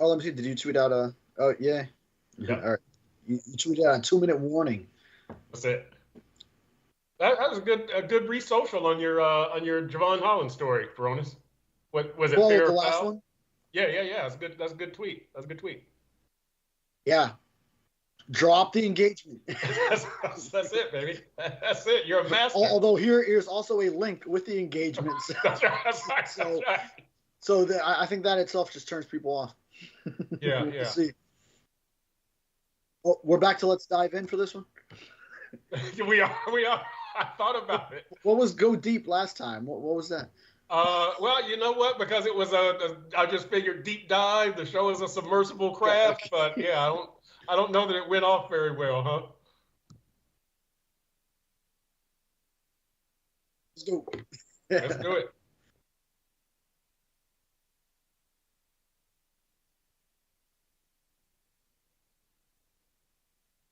Oh, let me see. Did you tweet out a? Oh, yeah. All Yep. right. You tweeted out a 2-minute warning. That's it. That was a good re-social on your Javon Holland story, Furones. What was it, Well, fair the or last foul? one. Yeah. That's good. That's a good tweet. That's a good tweet. Yeah. Drop the engagement. That's it, baby. That's it. You're a master. Although here's also a link with the engagement. That's right. That's right. That's So right. so I think that itself just turns people off. Yeah, We'll yeah. see. Oh, we're back to let's dive in for this one. We are. We are. I thought about it. What was go deep last time? What was that? Well, you know what? Because it was I just figured deep dive. The show is a submersible craft, Okay. but yeah, I don't know that it went off very well, huh? Let's go. Let's do it.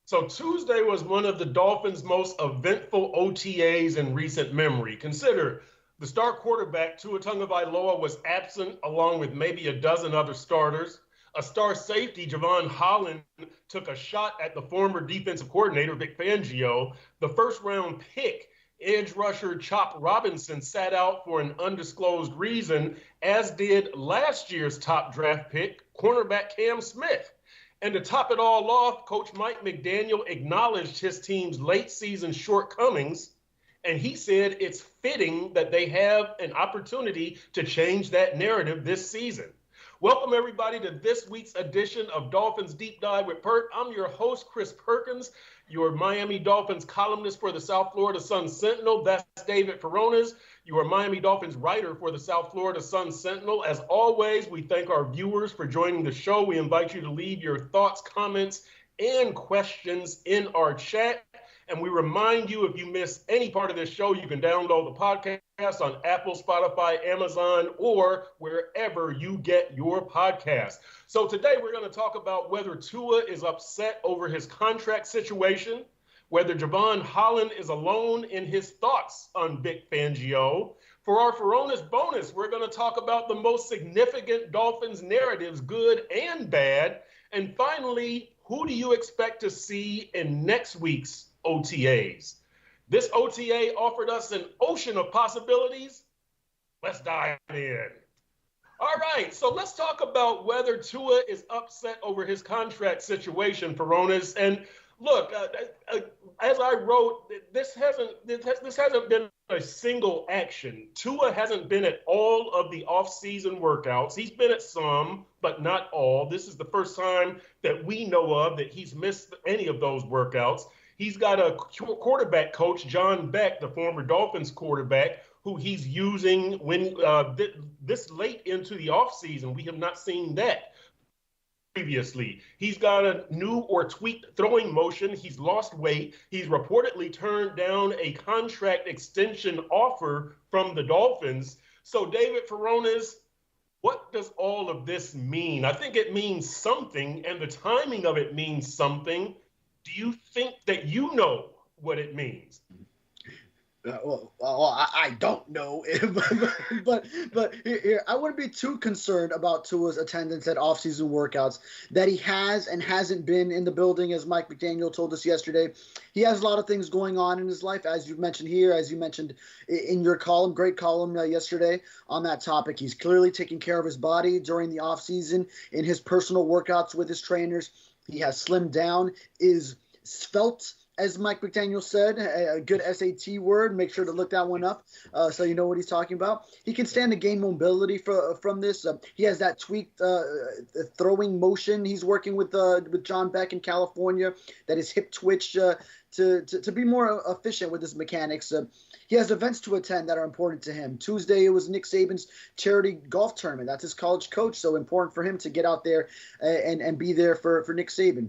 So Tuesday was one of the Dolphins' most eventful OTAs in recent memory. Consider the star quarterback Tua Tagovailoa was absent, along with maybe a dozen other starters. A star safety, Javon Holland, took a shot at the former defensive coordinator, Vic Fangio. The first-round pick, edge rusher Chop Robinson, sat out for an undisclosed reason, as did last year's top draft pick, cornerback Cam Smith. And to top it all off, Coach Mike McDaniel acknowledged his team's late season shortcomings, and he said it's fitting that they have an opportunity to change that narrative this season. Welcome, everybody, to this week's edition of Dolphins Deep Dive with Perk. I'm your host, Chris Perkins, your Miami Dolphins columnist for the South Florida Sun-Sentinel. That's David Furones, your Miami Dolphins writer for the South Florida Sun-Sentinel. As always, we thank our viewers for joining the show. We invite you to leave your thoughts, comments, and questions in our chat. And we remind you, if you miss any part of this show, you can download the podcast on Apple, Spotify, Amazon, or wherever you get your podcast. So today we're going to talk about whether Tua is upset over his contract situation, whether Javon Holland is alone in his thoughts on Vic Fangio. For our Furones bonus, we're going to talk about the most significant Dolphins narratives, good and bad. And finally, who do you expect to see in next week's OTAs? This OTA offered us an ocean of possibilities. Let's dive in. All right, so let's talk about whether Tua is upset over his contract situation, Furones. And look, as I wrote, this hasn't been a single action. Tua hasn't been at all of the offseason workouts. He's been at some, but not all. This is the first time that we know of that he's missed any of those workouts. He's got a quarterback coach, John Beck, the former Dolphins quarterback, who he's using when this late into the offseason. We have not seen that previously. He's got a new or tweaked throwing motion. He's lost weight. He's reportedly turned down a contract extension offer from the Dolphins. So, David Furones, what does all of this mean? I think it means something, and the timing of it means something. Do you think that you know what it means? I don't know, but here, I wouldn't be too concerned about Tua's attendance at offseason workouts. That he has and hasn't been in the building, as Mike McDaniel told us yesterday. He has a lot of things going on in his life, as you mentioned here, as you mentioned in your column, great column yesterday on that topic. He's clearly taking care of his body during the offseason in his personal workouts with his trainers. He has slimmed down, is svelte, as Mike McDaniel said, a good SAT word. Make sure to look that one up so you know what he's talking about. He can stand to gain mobility from this. He has that tweaked throwing motion. He's working with John Beck in California, that his hip twitch to be more efficient with his mechanics. He has events to attend that are important to him. Tuesday, it was Nick Saban's charity golf tournament. That's his college coach, so important for him to get out there and be there for Nick Saban.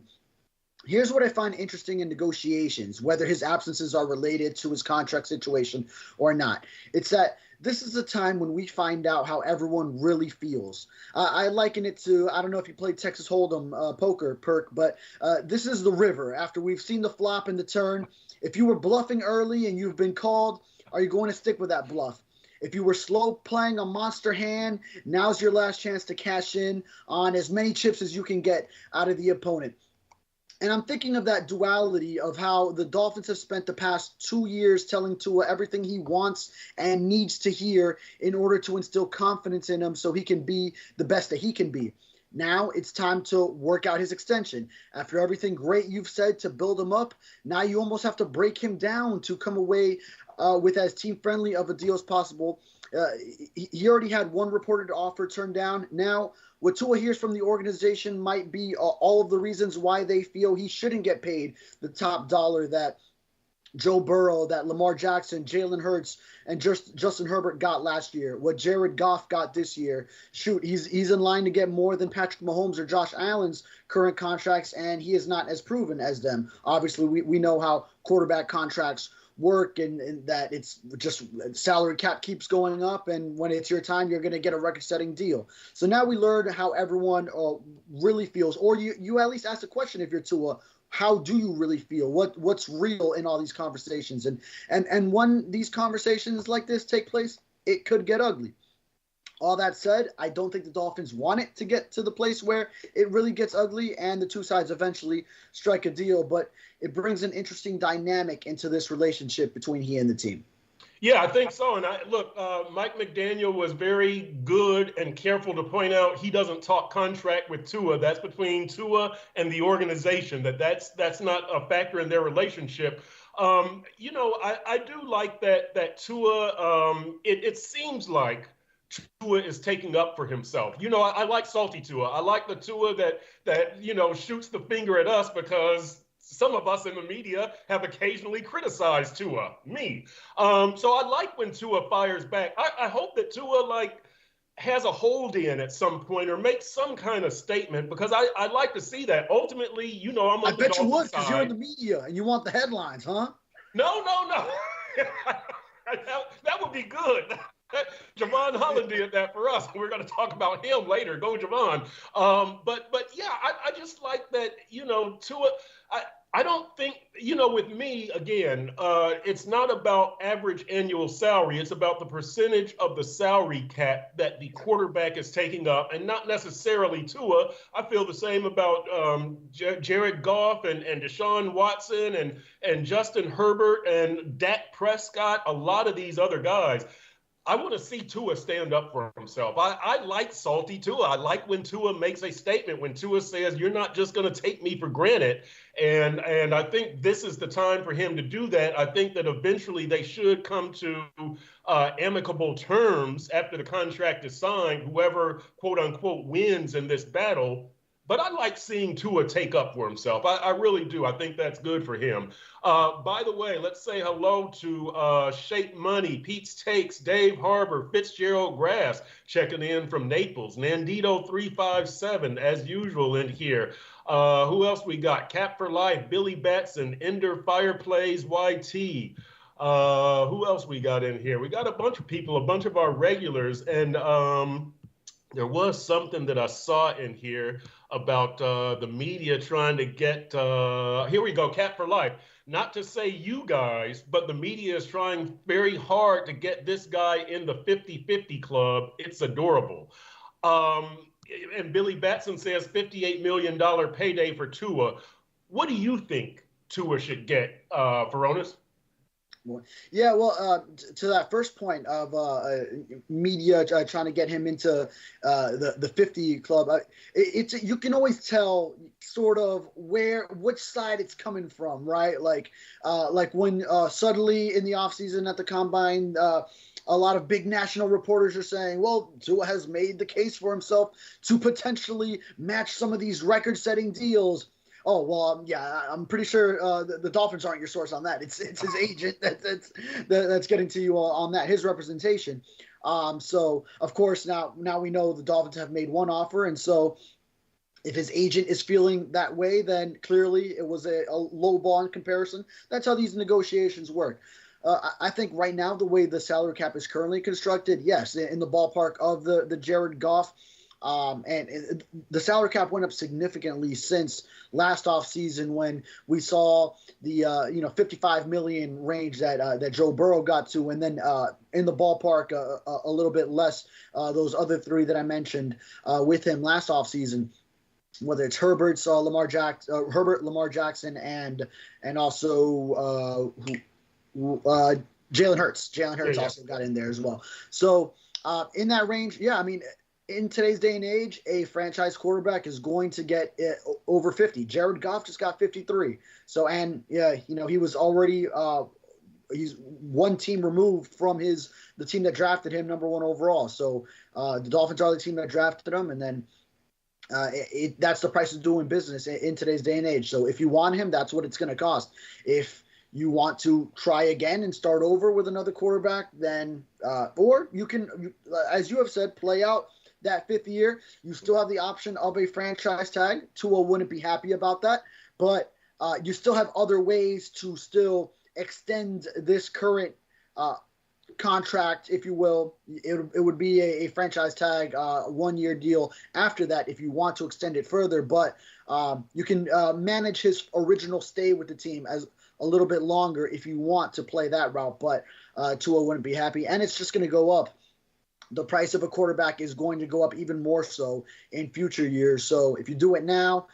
Here's what I find interesting in negotiations, whether his absences are related to his contract situation or not. It's that this is a time when we find out how everyone really feels. I liken it to, I don't know if you played Texas Hold'em poker, Perk, but this is the river. After we've seen the flop and the turn, if you were bluffing early and you've been called, are you going to stick with that bluff? if you were slow playing a monster hand, now's your last chance to cash in on as many chips as you can get out of the opponent. And I'm thinking of that duality of how the Dolphins have spent the past 2 years telling Tua everything he wants and needs to hear in order to instill confidence in him so he can be the best that he can be. Now it's time to work out his extension. After everything great you've said to build him up, now you almost have to break him down to come away with as team-friendly of a deal as possible. He already had one reported offer turned down. Now, what Tua hears from the organization might be all of the reasons why they feel he shouldn't get paid the top dollar that Joe Burrow, that Lamar Jackson, Jalen Hurts, and Justin Herbert got last year, what Jared Goff got this year. Shoot, he's in line to get more than Patrick Mahomes or Josh Allen's current contracts, and he is not as proven as them. Obviously, we know how quarterback contracts work and that it's just salary cap keeps going up, and when it's your time, you're going to get a record-setting deal. So now we learned how everyone really feels, or you at least ask the question if you're Tua, how do you really feel? What's real in all these conversations? And when these conversations like this take place, it could get ugly. All that said, I don't think the Dolphins want it to get to the place where it really gets ugly and the two sides eventually strike a deal, but it brings an interesting dynamic into this relationship between he and the team. Yeah, I think so. And look, Mike McDaniel was very good and careful to point out he doesn't talk contract with Tua. That's between Tua and the organization. That's not a factor in their relationship. I do like that Tua. It seems like Tua is taking up for himself. I like salty Tua. I like the Tua that shoots the finger at us because some of us in the media have occasionally criticized Tua, me. So I like when Tua fires back. I hope that Tua has a hold in at some point or makes some kind of statement because I like to see that. Ultimately, I'm on the I bet you would because you're in the media and you want the headlines, huh? No. That would be good. Javon Holland did that for us. We're going to talk about him later. Go Javon. But yeah, I just like that, Tua. I don't think, with me, again, it's not about average annual salary. It's about the percentage of the salary cap that the quarterback is taking up and not necessarily Tua. I feel the same about Jared Goff and Deshaun Watson and Justin Herbert and Dak Prescott, a lot of these other guys. I want to see Tua stand up for himself. I like salty Tua. I like when Tua makes a statement, when Tua says, you're not just going to take me for granted. And I think this is the time for him to do that. I think that eventually they should come to amicable terms after the contract is signed, whoever, quote unquote, wins in this battle. But I like seeing Tua take up for himself. I really do. I think that's good for him. By the way, let's say hello to Shape Money, Pete's Takes, Dave Harbor, Fitzgerald Grass, checking in from Naples, Nandito 357, as usual in here. Who else we got? Cap for Life, Billy Batson, Ender Fireplays, YT. Who else we got in here? We got a bunch of people, a bunch of our regulars, and there was something that I saw in here about the media trying to get, here we go, Cap for Life. Not to say you guys, but the media is trying very hard to get this guy in the 50-50 club. It's adorable. And Billy Batson says $58 million payday for Tua. What do you think Tua should get, Furones? Yeah, well, to that first point of media trying to get him into the 50 club, you can always tell sort of which side it's coming from, right? Like when suddenly in the offseason at the Combine, a lot of big national reporters are saying, well, Tua has made the case for himself to potentially match some of these record-setting deals. Oh, well, yeah, I'm pretty sure the Dolphins aren't your source on that. It's his agent that's getting to you on that, his representation. So, of course, now we know the Dolphins have made one offer. And so if his agent is feeling that way, then clearly it was a low ball in comparison. That's how these negotiations work. I think right now, the way the salary cap is currently constructed, yes, in the ballpark of the Jared Goff The salary cap went up significantly since last offseason when we saw the $55 million range that Joe Burrow got to, and then in the ballpark a little bit less those other three that I mentioned with him last offseason. Whether it's Herbert, Lamar Jackson, and also Jalen Hurts. Jalen Hurts also got in there as well. So in that range, yeah, I mean, in today's day and age, a franchise quarterback is going to get over 50. Jared Goff just got 53. So, and yeah, he was already he's one team removed from the team that drafted him number 1 overall. So the Dolphins are the team that drafted him, and then that's the price of doing business in today's day and age. So if you want him, that's what it's going to cost. If you want to try again and start over with another quarterback, then or you can, as you have said, play out that 5th year. You still have the option of a franchise tag. Tua wouldn't be happy about that, but you still have other ways to still extend this current contract, if you will. It would be a franchise tag 1-year deal after that if you want to extend it further, but you can manage his original stay with the team as a little bit longer if you want to play that route, but Tua wouldn't be happy, and it's just going to go up. The price of a quarterback is going to go up even more so in future years. So if you do it now,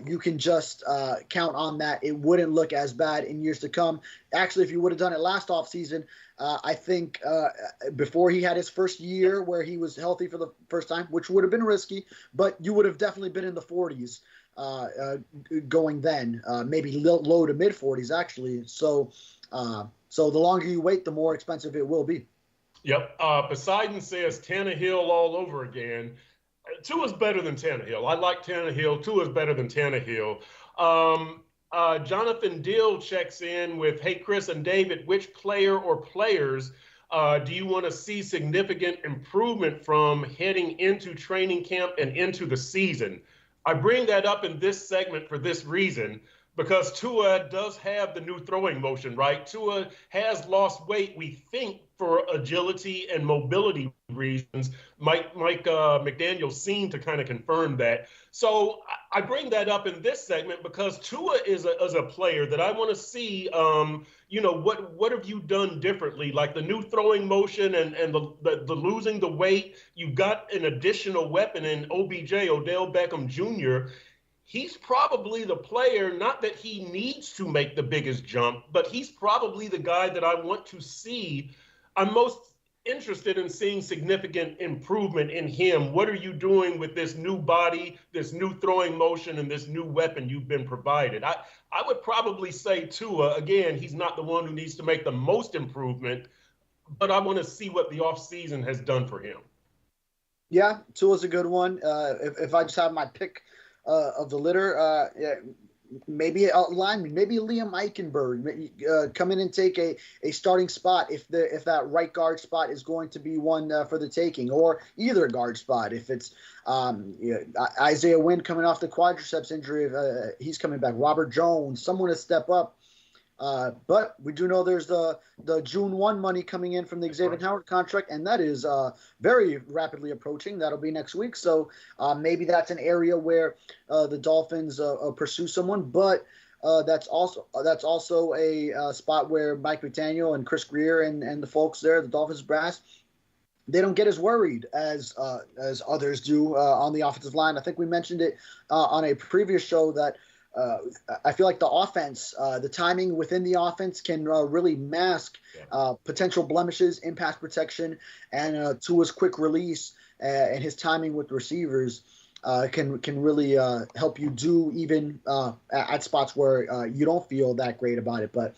you can just count on that. It wouldn't look as bad in years to come. Actually, if you would have done it last offseason, I think before he had his first year where he was healthy for the first time, which would have been risky, but you would have definitely been in the 40s going then, maybe low to mid 40s actually. So the longer you wait, the more expensive it will be. Yep. Poseidon says Tannehill all over again. Tua's better than Tannehill. I like Tannehill. Tua's better than Tannehill. Jonathan Dill checks in with, hey, Chris and David, which player or players do you want to see significant improvement from heading into training camp and into the season? I bring that up in this segment for this reason, because Tua does have the new throwing motion, right? Tua has lost weight, we think, for agility and mobility reasons. Mike McDaniel seemed to kind of confirm that. So I bring that up in this segment because Tua is a player that I want to see, what have you done differently? Like the new throwing motion and the losing the weight. You got an additional weapon in OBJ, Odell Beckham Jr., he's probably the player, not that he needs to make the biggest jump, but he's probably the guy that I want to see. I'm most interested in seeing significant improvement in him. What are you doing with this new body, this new throwing motion, and this new weapon you've been provided? I would probably say Tua. Again, he's not the one who needs to make the most improvement, but I want to see what the offseason has done for him. Yeah, Tua's a good one. If I just have my pick of the litter, maybe a lineman, maybe Liam Eichenberg, come in and take a starting spot if that right guard spot is going to be one for the taking, or either guard spot. If it's Isaiah Wynn coming off the quadriceps injury, he's coming back. Robert Jones, someone to step up. But we do know there's the June 1 money coming in from the Xavier Howard contract, and that is very rapidly approaching. That'll be next week. So maybe that's an area where the Dolphins pursue someone. But that's also a spot where Mike McDaniel and Chris Greer and the folks there, the Dolphins brass, they don't get as worried as others do on the offensive line. I think we mentioned it on a previous show that I feel like the offense, the timing within the offense can really mask potential blemishes in pass protection, and Tua's quick release and his timing with receivers can really help you do even at spots where you don't feel that great about it. But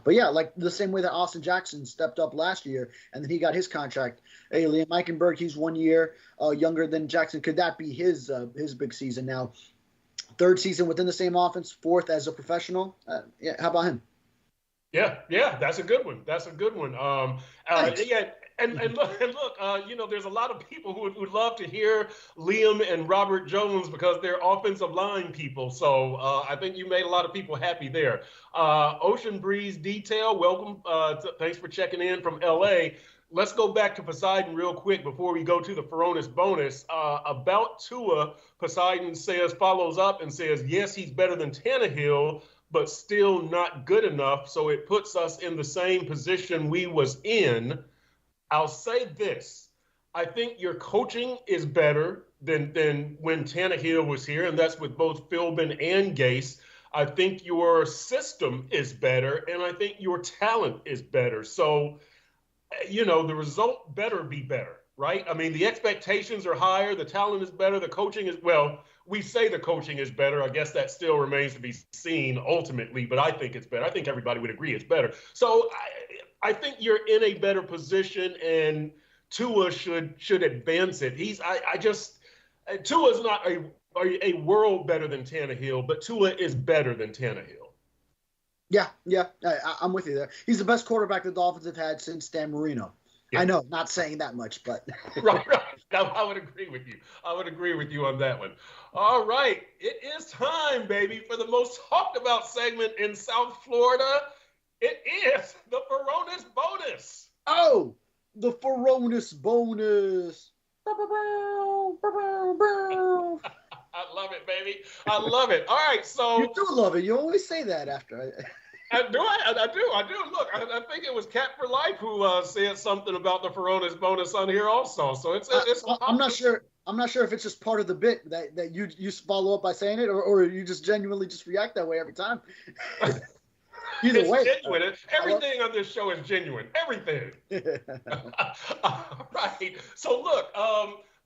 yeah, like the same way that Austin Jackson stepped up last year and then he got his contract. Hey, Liam Eichenberg, he's 1 year younger than Jackson. Could that be his big season now? 3rd season within the same offense, 4th as a professional. Yeah, how about him? Yeah, that's a good one. That's a good one. Yeah, and look, there's a lot of people who would love to hear Liam and Robert Jones because they're offensive line people. So I think you made a lot of people happy there. Ocean Breeze Detail, welcome. Thanks for checking in from LA. let's go back to Poseidon real quick before we go to the Furones bonus. About Tua, Poseidon follows up and says, yes, he's better than Tannehill, but still not good enough. So it puts us in the same position we was in. I'll say this. I think your coaching is better than when Tannehill was here, and that's with both Philbin and Gase. I think your system is better, and I think your talent is better. So, the result better be better, right? I mean, the expectations are higher, the talent is better, the coaching is, well, we say the coaching is better. I guess that still remains to be seen ultimately, but I think it's better. I think everybody would agree it's better. So I think you're in a better position, and Tua should advance it. Tua's not a world better than Tannehill, but Tua is better than Tannehill. Yeah, I'm with you there. He's the best quarterback the Dolphins have had since Dan Marino. Yeah. I know, not saying that much, but right. I would agree with you. I would agree with you on that one. All right, it is time, baby, for the most talked about segment in South Florida. It is the Furones bonus. Oh, the Furones bonus. I love it, baby. I love it. All right, so you do love it. You always say that after. I do. Look, I think it was Cat for Life who said something about the Furones bonus on here also. So it's. I'm not sure. I'm not sure if it's just part of the bit that you follow up by saying it, or you just genuinely just react that way every time. Either way, genuine. Everything on this show is genuine. Everything. All right. So look,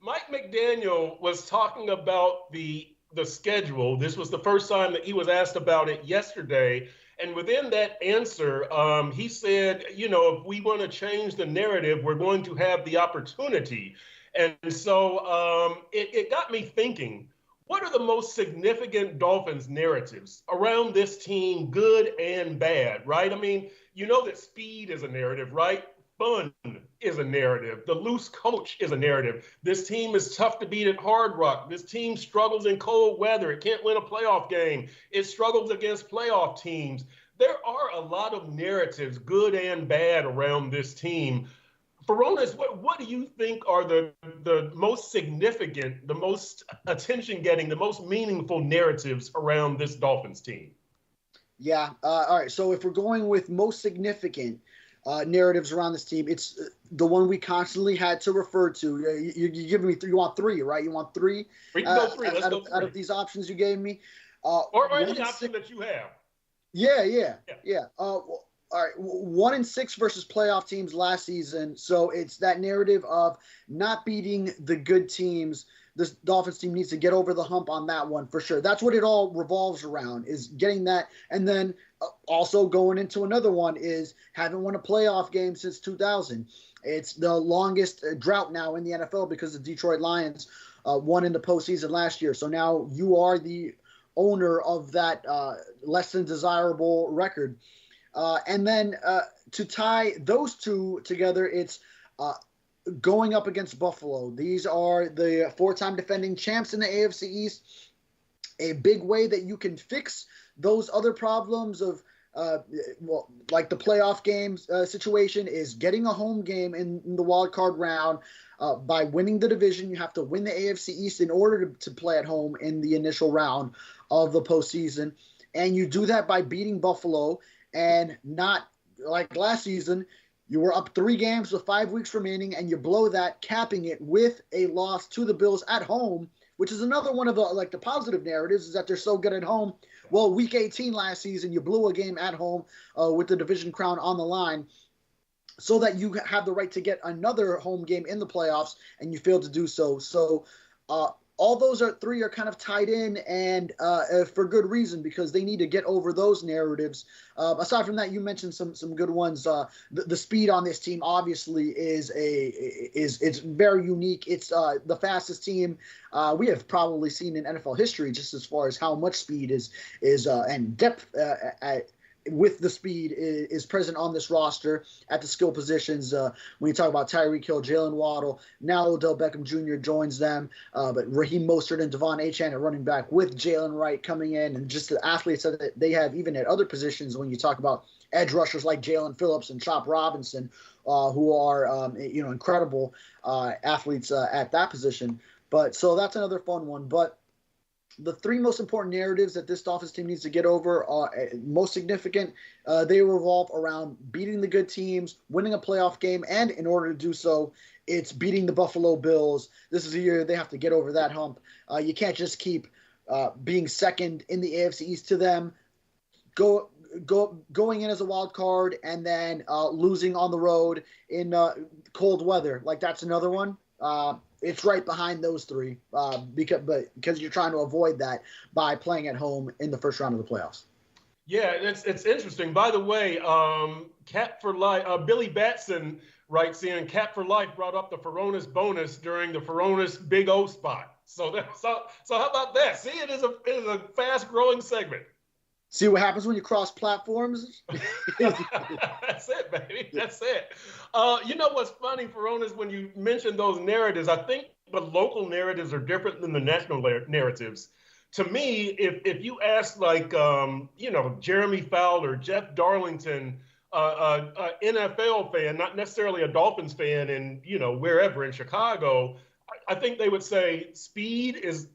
Mike McDaniel was talking about the schedule. This was the first time that he was asked about it yesterday. And within that answer, he said, if we want to change the narrative, we're going to have the opportunity. And so it got me thinking, what are the most significant Dolphins narratives around this team, good and bad, right? I mean, that speed is a narrative, right? Fun is a narrative. The loose coach is a narrative. This team is tough to beat at Hard Rock. This team struggles in cold weather. It can't win a playoff game. It struggles against playoff teams. There are a lot of narratives, good and bad, around this team. Furones, what do you think are the most significant, the most attention-getting, the most meaningful narratives around this Dolphins team? Yeah. All right. So if we're going with most significant narratives around this team, it's the one we constantly had to refer to. You giving me you want three, right? You want three? We can go three. Let's go three. Out of these options you gave me. Or any option that you have. Yeah. All right, 1-6 versus playoff teams last season. So it's that narrative of not beating the good teams. This Dolphins team needs to get over the hump on that one for sure. That's what it all revolves around, is getting that. And then also going into another one is haven't won a playoff game since 2000. It's the longest drought now in the NFL because the Detroit Lions won in the postseason last year. So now you are the owner of that less than desirable record. And then to tie those two together, it's going up against Buffalo. These are the four-time defending champs in the AFC East. A big way that you can fix those other problems of, like the playoff games situation is getting a home game in the wild card round. By winning the division, you have to win the AFC East in order to play at home in the initial round of the postseason. And you do that by beating Buffalo. And not like last season, you were up 3 games with 5 weeks remaining, and you blow that, capping it with a loss to the Bills at home, which is another one of the positive narratives, is that they're so good at home. Well, week 18 last season, you blew a game at home with the division crown on the line, so that you have the right to get another home game in the playoffs, and you failed to do so. So all those three are kind of tied in, and for good reason, because they need to get over those narratives. Aside from that, you mentioned some good ones. The speed on this team obviously is it's very unique. It's the fastest team we have probably seen in NFL history, just as far as how much speed is and depth with the speed is present on this roster at the skill positions. When you talk about Tyreek Hill, Jalen Waddle, now Odell Beckham Jr. joins them, but Raheem Mostert and Devon Achane at running back with Jalen Wright coming in, and just the athletes that they have even at other positions when you talk about edge rushers like Jalen Phillips and Chop Robinson, who are incredible athletes at that position. But so that's another fun one. But the three most important narratives that this Dolphins team needs to get over are most significant. They revolve around beating the good teams, winning a playoff game, and in order to do so, it's beating the Buffalo Bills. This is a year they have to get over that hump. You can't just keep being second in the AFC East to them, going in as a wild card, and then losing on the road in cold weather. Like, that's another one. It's right behind those three because you're trying to avoid that by playing at home in the first round of the playoffs. Yeah, it's interesting. By the way, Cap for Life, Billy Batson writes in, Cap for Life brought up the Furones bonus during the Furones Big O spot. So how about that? See, it is a fast-growing segment. See what happens when you cross platforms? That's it, baby. That's it. You know what's funny, Furones, when you mention those narratives, I think the local narratives are different than the national narratives. To me, if you ask Jeremy Fowler, Jeff Darlington, NFL fan, not necessarily a Dolphins fan, and wherever in Chicago, I think they would say speed is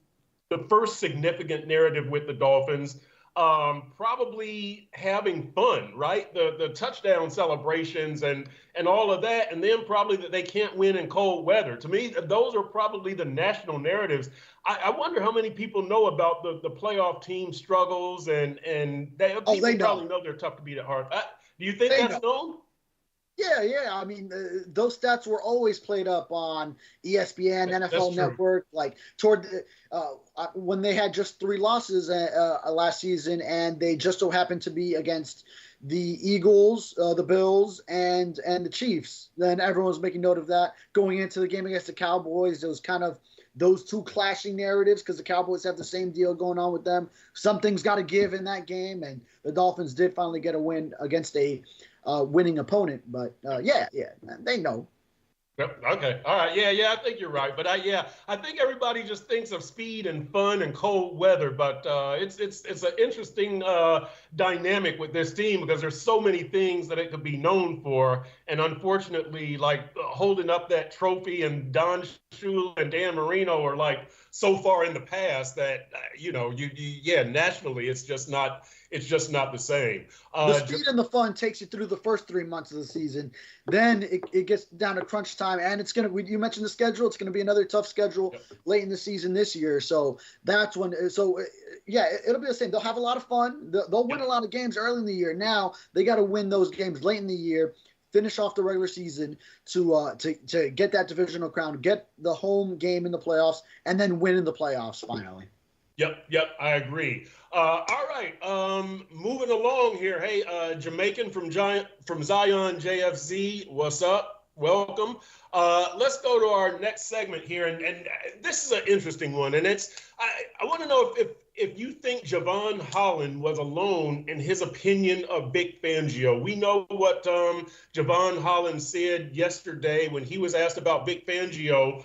the first significant narrative with the Dolphins. Probably having fun, right? The touchdown celebrations and all of that, and then probably that they can't win in cold weather. To me, those are probably the national narratives. I wonder how many people know about the playoff team struggles and they probably know they're tough to beat at heart. Do you think that's known? Yeah. I mean, those stats were always played up on ESPN, NFL Network, like toward when they had just 3 losses last season, and they just so happened to be against the Eagles, the Bills, and the Chiefs. Then everyone was making note of that. Going into the game against the Cowboys, it was kind of those two clashing narratives because the Cowboys have the same deal going on with them. Something's got to give in that game, and the Dolphins did finally get a win against a winning opponent. But they know. Yep. Okay. All right. Yeah. I think you're right. But I think everybody just thinks of speed and fun and cold weather. But it's an interesting dynamic with this team because there's so many things that it could be known for. And unfortunately, like holding up that trophy and Don Shula and Dan Marino are like so far in the past that nationally it's just not the same. The speed and the fun takes you through the first 3 months of the season. Then it gets down to crunch time, and it's going to. You mentioned the schedule; it's going to be another tough schedule late in the season this year. So that's when. So it'll be the same. They'll have a lot of fun. They'll win a lot of games early in the year. Now they got to win those games late in the year. Finish off the regular season to get that divisional crown, get the home game in the playoffs, and then win in the playoffs finally. Yep, I agree. All right, moving along here. Hey, Jamaican from Zion JFZ, what's up? Welcome. Let's go to our next segment here, and this is an interesting one, and I want to know if you think Javon Holland was alone in his opinion of Vic Fangio. We know what Javon Holland said yesterday when he was asked about Vic Fangio.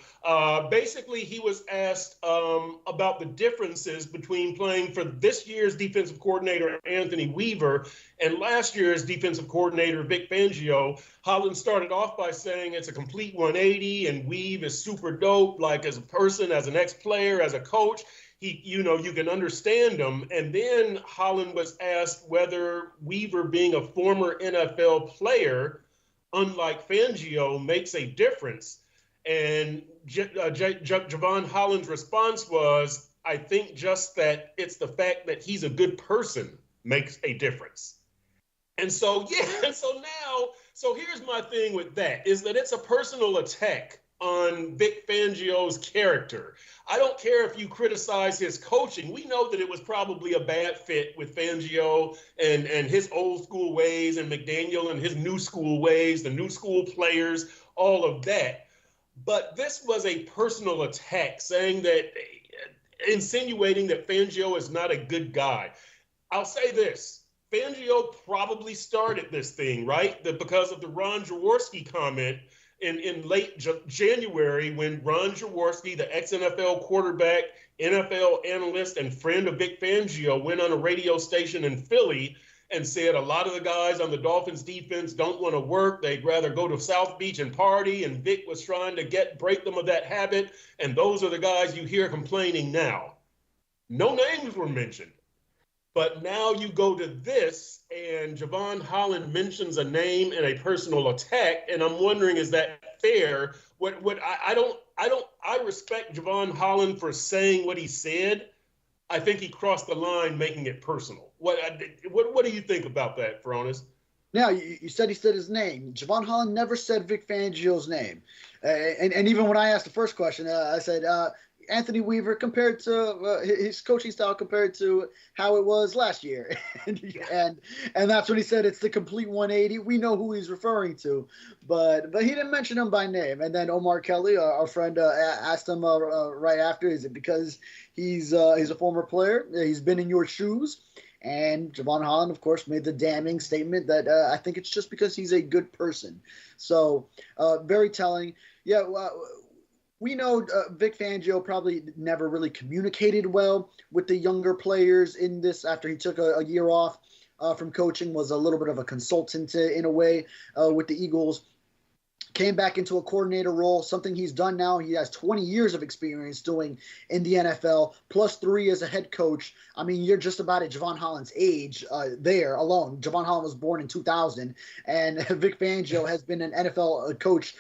Basically, he was asked about the differences between playing for this year's defensive coordinator, Anthony Weaver, and last year's defensive coordinator, Vic Fangio. Holland started off by saying it's a complete 180, and Weave is super dope, like as a person, as an ex-player, as a coach. You can understand him. And then Holland was asked whether Weaver, being a former NFL player, unlike Fangio, makes a difference. And Javon Holland's response was, I think just that it's the fact that he's a good person makes a difference. And so here's my thing with that, is that it's a personal attack on Vic Fangio's character. I don't care if you criticize his coaching. We know that it was probably a bad fit with Fangio and his old school ways, and McDaniel and his new school ways, the new school players, all of that. But this was a personal attack, insinuating that Fangio is not a good guy. I'll say this. Fangio probably started this thing, right? Because of the Ron Jaworski comment in late January, when Ron Jaworski, the ex-NFL quarterback, NFL analyst, and friend of Vic Fangio, went on a radio station in Philly and said a lot of the guys on the Dolphins defense don't want to work. They'd rather go to South Beach and party. And Vic was trying to break them of that habit. And those are the guys you hear complaining now. No names were mentioned. But now you go to this, and Javon Holland mentions a name and a personal attack, and I'm wondering, is that fair? I respect Javon Holland for saying what he said. I think he crossed the line, making it personal. What do you think about that, Furones? Now, you said he said his name. Javon Holland never said Vic Fangio's name. And even when I asked the first question, I said, Anthony Weaver compared to his coaching style compared to how it was last year. and that's when he said it's the complete 180. We know who he's referring to, but he didn't mention him by name. And then Omar Kelly, our friend, asked him right after, is it because he's a former player? He's been in your shoes? And Javon Holland, of course, made the damning statement that I think it's just because he's a good person. So very telling. Yeah, we know Vic Fangio probably never really communicated well with the younger players in this after he took a year off from coaching, was a little bit of a consultant in a way with the Eagles. Came back into a coordinator role, something he's done now. He has 20 years of experience doing in the NFL, plus 3 as a head coach. I mean, you're just about at Javon Holland's age there alone. Javon Holland was born in 2000, and Vic Fangio has been an NFL coach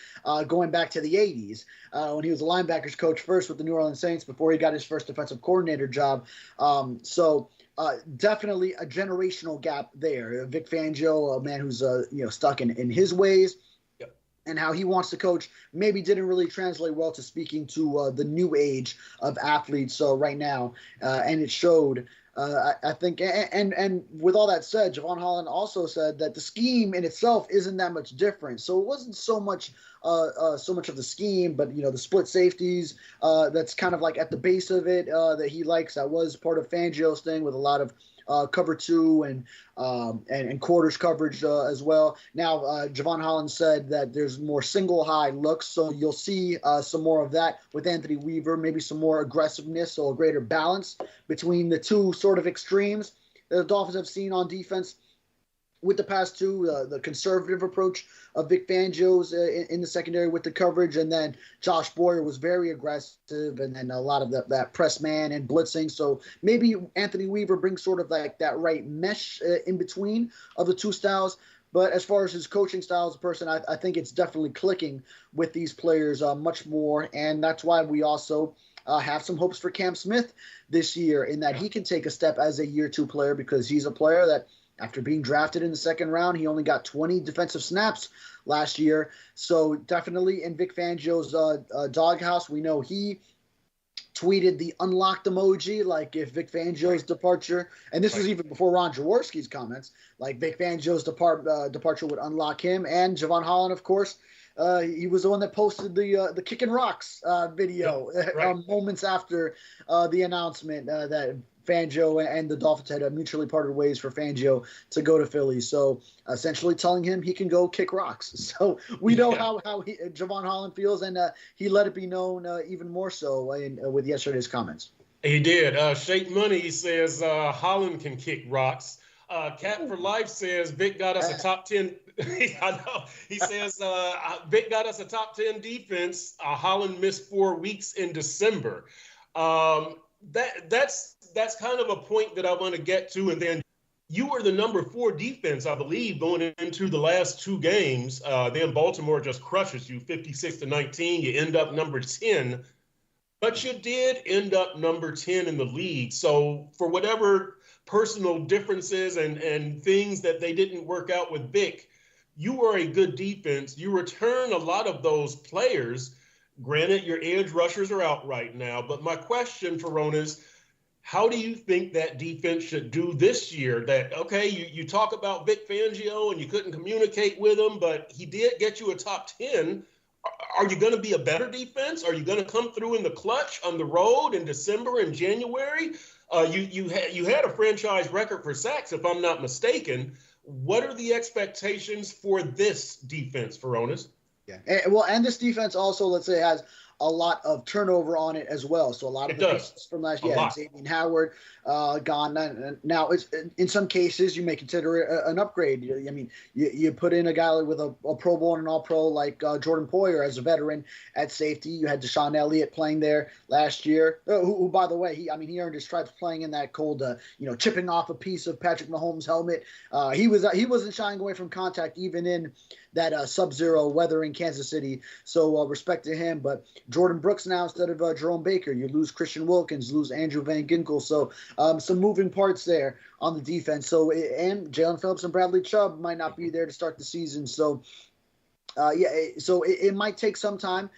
going back to the 80s when he was a linebackers coach first with the New Orleans Saints before he got his first defensive coordinator job. Definitely a generational gap there. Vic Fangio, a man who's stuck in his ways, and how he wants to coach maybe didn't really translate well to speaking to the new age of athletes right now. And it showed, I think. And with all that said, Javon Holland also said that the scheme in itself isn't that much different. So it wasn't so much of the scheme, but, the split safeties, that's kind of like at the base of it that he likes. That was part of Fangio's thing with a lot of cover 2 and quarters coverage as well. Now, Javon Holland said that there's more single high looks, so you'll see some more of that with Anthony Weaver, maybe some more aggressiveness or a greater balance between the two sort of extremes that the Dolphins have seen on defense with the past 2, the conservative approach of Vic Fangio's in the secondary with the coverage, and then Josh Boyer was very aggressive, and then a lot of that press man and blitzing. So maybe Anthony Weaver brings sort of like that right mesh in between of the 2 styles. But as far as his coaching style as a person, I think it's definitely clicking with these players much more, and that's why we also have some hopes for Cam Smith this year in that he can take a step as a year 2 player, because he's a player that, after being drafted in the 2nd round, he only got 20 defensive snaps last year. So definitely in Vic Fangio's doghouse. We know he tweeted the unlocked emoji, like if Vic Fangio's departure, and this was even before Ron Jaworski's comments, like Vic Fangio's departure would unlock him. And Javon Holland, of course, he was the one that posted the kicking rocks video moments after the announcement that Fangio and the Dolphins had mutually parted ways for Fangio to go to Philly. So essentially telling him he can go kick rocks. So we know how Javon Holland feels, and he let it be known even more so with yesterday's comments. He did. Shake Money says Holland can kick rocks. Cat for Life says Vic got us a top 10. I know. He says Vic got us a top 10 defense. Holland missed 4 weeks in December. That's kind of a point that I want to get to. And then you were the number 4 defense, I believe, going into the last 2 games. Then Baltimore just crushes you 56-19. You end up number 10. But you did end up number 10 in the league. So for whatever personal differences and things that they didn't work out with Vic, you were a good defense. You return a lot of those players. Granted, your edge rushers are out right now. But my question, Furones, how do you think that defense should do this year? That, okay, you talk about Vic Fangio and you couldn't communicate with him, but he did get you a top 10. Are you going to be a better defense? Are you going to come through in the clutch on the road in December and January? You had a franchise record for sacks, if I'm not mistaken. What are the expectations for this defense, Furones? Yeah. And this defense also, let's say, has a lot of turnover on it as well. So a lot of the pieces from last year, Xavier Howard gone. Now, it's, in some cases, you may consider it an upgrade. I mean, you put in a guy with a Pro Bowl and an All-Pro like Jordan Poyer as a veteran at safety. You had Deshaun Elliott playing there last year, who by the way, he earned his stripes playing in that cold, chipping off a piece of Patrick Mahomes' helmet. He wasn't shying away from contact even in that sub-zero weather in Kansas City. So respect to him. But Jordan Brooks now instead of Jerome Baker. You lose Christian Wilkins, lose Andrew Van Ginkel. So some moving parts there on the defense. So and Jalen Phillips and Bradley Chubb might not be there to start the season. So so it might take some time.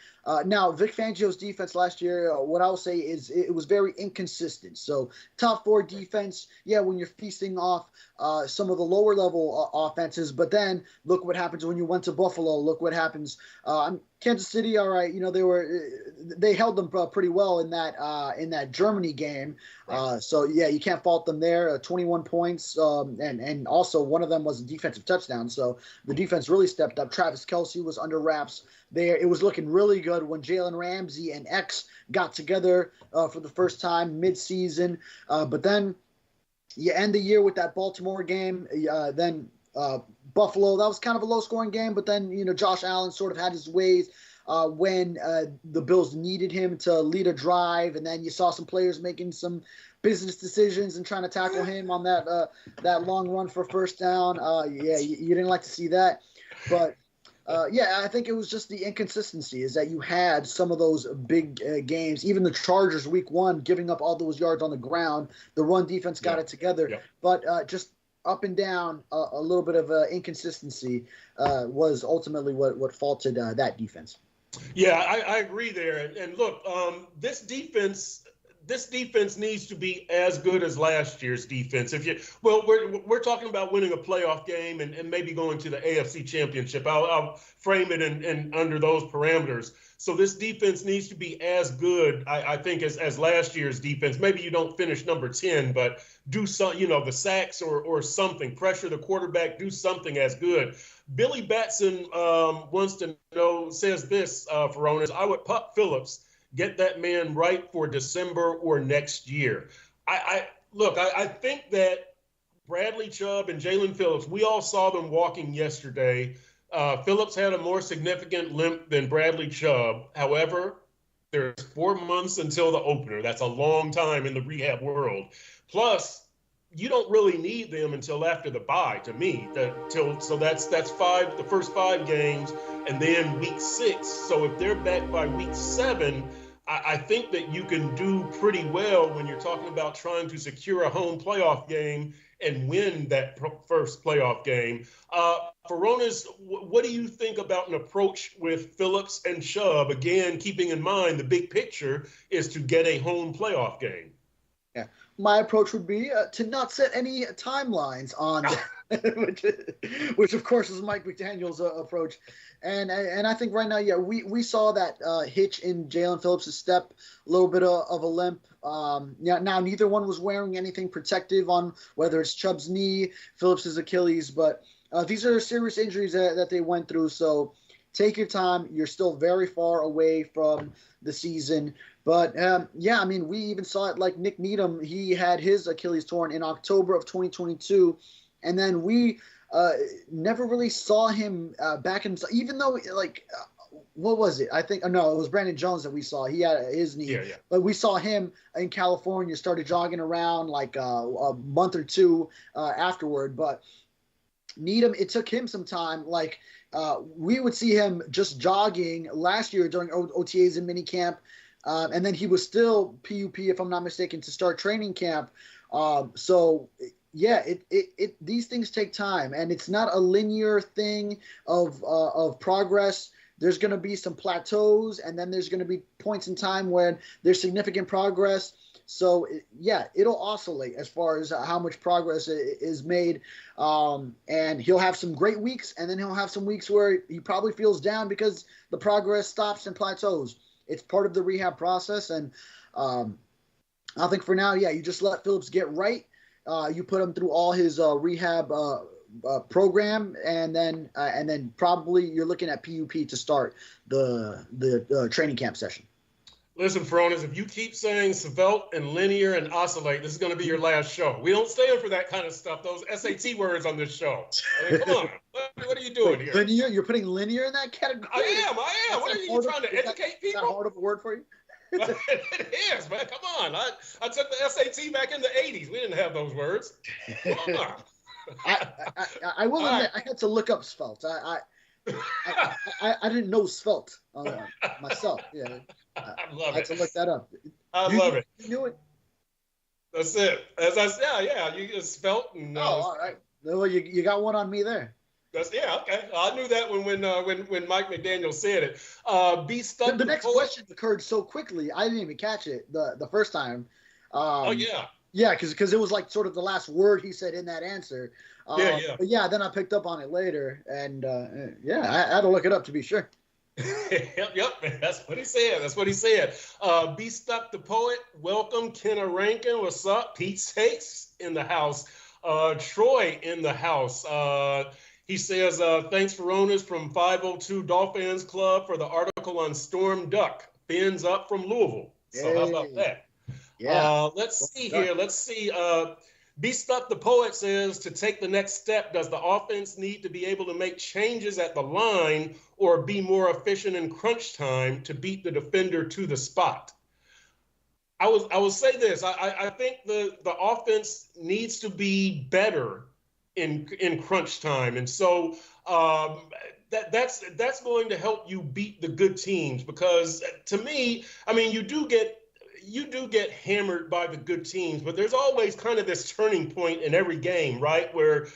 Now, Vic Fangio's defense last year, what I'll say is it was very inconsistent. So top four defense, when you're feasting off some of the lower level offenses, but then look what happens when you went to Buffalo. Look what happens. Kansas City, all right, they held them pretty well in that Germany game. So you can't fault them there. 21 points, and also one of them was a defensive touchdown. So the defense really stepped up. Travis Kelce was under wraps there. It was looking really good when Jalen Ramsey and X got together for the first time mid-season. But then you end the year with that Baltimore game. Then Buffalo, that was kind of a low-scoring game. But then, Josh Allen sort of had his ways when the Bills needed him to lead a drive. And then you saw some players making some business decisions and trying to tackle him on that long run for first down. You didn't like to see that. But I think it was just the inconsistency is that you had some of those big games, even the Chargers week 1, giving up all those yards on the ground. The run defense got it together, but just up and down a little bit of inconsistency was ultimately what faulted that defense. Yeah, I agree there. And look, this defense needs to be as good as last year's defense. We're talking about winning a playoff game and maybe going to the AFC Championship. I'll frame it in under those parameters. So this defense needs to be as good, I think, as last year's defense. Maybe you don't finish number 10, but do some, the sacks or something. Pressure the quarterback. Do something as good. Billy Batson wants to know, says this, Furones, I would pop Phillips. Get that man right for December or next year. I think that Bradley Chubb and Jalen Phillips, we all saw them walking yesterday. Phillips had a more significant limp than Bradley Chubb. However, there's 4 months until the opener. That's a long time in the rehab world. Plus, you don't really need them until after the bye, to me. So that's the first 5 games, and then week 6. So if they're back by week 7, I think that you can do pretty well when you're talking about trying to secure a home playoff game and win that first playoff game. Furones, what do you think about an approach with Phillips and Chubb? Again, keeping in mind the big picture is to get a home playoff game. Yeah, my approach would be to not set any timelines on which of course is Mike McDaniel's approach. And I think right now, we saw that hitch in Jalen Phillips' step, a little bit of a limp. Now neither one was wearing anything protective on whether it's Chubb's knee, Phillips' Achilles, but these are serious injuries that they went through. So take your time. You're still very far away from the season. But, we even saw it like Nick Needham. He had his Achilles torn in October of 2022. And then we never really saw him back in, even though, what was it? I think, no, it was Brandon Jones that we saw. He had his knee. Yeah. But we saw him in California, started jogging around like a month or two afterward. But Needham, it took him some time. We would see him just jogging last year during OTAs and minicamp. And then he was still PUP, if I'm not mistaken, to start training camp. These things take time, and it's not a linear thing of progress. there's going to be some plateaus, and then there's going to be points in time when there's significant progress. So, yeah, it'll oscillate as far as how much progress is made. And he'll have some great weeks, and then he'll have some weeks where he probably feels down because the progress stops and plateaus. It's part of the rehab process. And I think for now, yeah, you just let Phillips get right. You put him through all his rehab program, and then probably you're looking at PUP to start the training camp session. Listen, Furones, if you keep saying svelte and linear and oscillate, this is going to be your last show. We don't stand for that kind of stuff, those SAT words on this show. I mean, come on. What are you doing here? Linear? You're putting linear in that category? I am. What are you trying to educate people? Is that hard of a word for you? It is, man. Come on. I took the SAT back in the 80s. We didn't have those words. Come on. I will admit, I had to look up svelte. I didn't know svelte myself. Yeah, I love it. I had to look that up. I love it. You knew it. That's it. As I said, yeah, you just svelte and. All right. Well, you got one on me there. Okay. I knew that when Mike McDaniel said it. Be stuck. The next question occurred so quickly, I didn't even catch it the first time. Oh yeah. Yeah, because it was like sort of the last word he said in that answer. Yeah. But yeah, then I picked up on it later, and I had to look it up to be sure. Yep. That's what he said. Be Stuck the Poet. Welcome, Kenna Rankin. What's up? Pete Stakes in the house. Troy in the house. He says, thanks, Furones from 502 Dolphins Club for the article on Storm Duck. Fins up from Louisville. So how about that? Yeah. Let's see here. Let's see. Be Stuck the Poet says, to take the next step, does the offense need to be able to make changes at the line or be more efficient in crunch time to beat the defender to the spot? I will say this. I think the offense needs to be better in crunch time. And so that's going to help you beat the good teams, because to me, I mean, you do get hammered by the good teams, but there's always kind of this turning point in every game, right? Where,